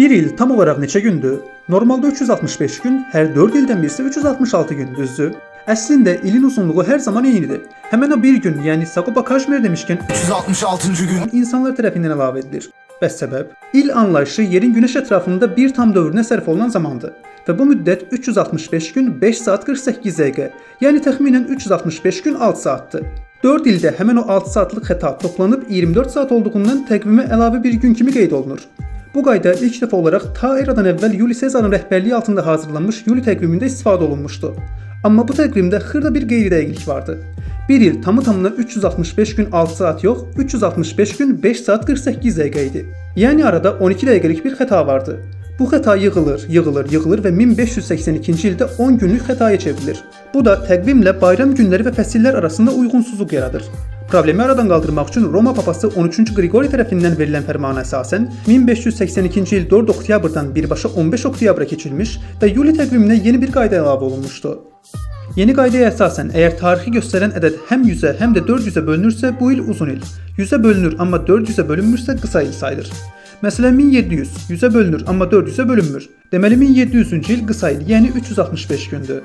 Bir il tam olarak neçə gündür? Normalde 365 gün, her 4 ilden birisi 366 gün düzdür. Əslində ilin uzunluğu her zaman eynidir. Hemen o bir gün, yani Sagopa Kajmer demişken 366. gün. insanlar tərəfindən əlavə edilir. Bəs səbəb? İl anlayışı yerin güneş ətrafında bir tam dövrünə sərf olunan zamandır. Və bu müddət 365 gün 5 saat 48 dəqiqə, yəni təxminən 365 gün 6 saatdır. 4 ildə həmin o 6 saatlıq xəta toplanıb 24 saat olduğundan təqvimə əlavə bir gün kimi qeyd olunur. Bu qayda ilk dəfə olaraq ta eradan əvvəl Yuli Sezarın rəhbərliyi altında hazırlanmış Yuli təqvimində istifadə olunmuşdu. Amma bu təqvimdə xırda bir qeyri-dəqiqlik vardı. Bir il tamı-tamına 365 gün 6 saat yox, 365 gün 5 saat 48 dəqiqə idi. Yəni arada 12 dəqiqəlik bir xəta vardı. Bu xəta yığılır və 1582-ci ildə 10 günlük xətaya çevrilir. Bu da təqvimlə bayram günləri və fəsillər arasında uyğunsuzluq yaradır. Problemi aradan qaldırmaq üçün Roma papası 13-cü Qriqori tərəfindən verilən fərmana əsasən 1582-ci il 4 oktyabrdan birbaşa 15 oktyabra keçilmiş və Yuli təqviminə yeni bir qayda əlavə olunmuşdu. Yeni qaydaya əsasən əgər tarixi göstərən ədəd həm 100-ə, həm də 400-ə bölünürsə bu il uzun il. 100-ə bölünür amma 400-ə bölünmürsə qısa il sayılır. Məsələn 1700 100-ə bölünür amma 400-ə bölünmür. Deməli 1700-cü il qısa il, yəni 365 gündür.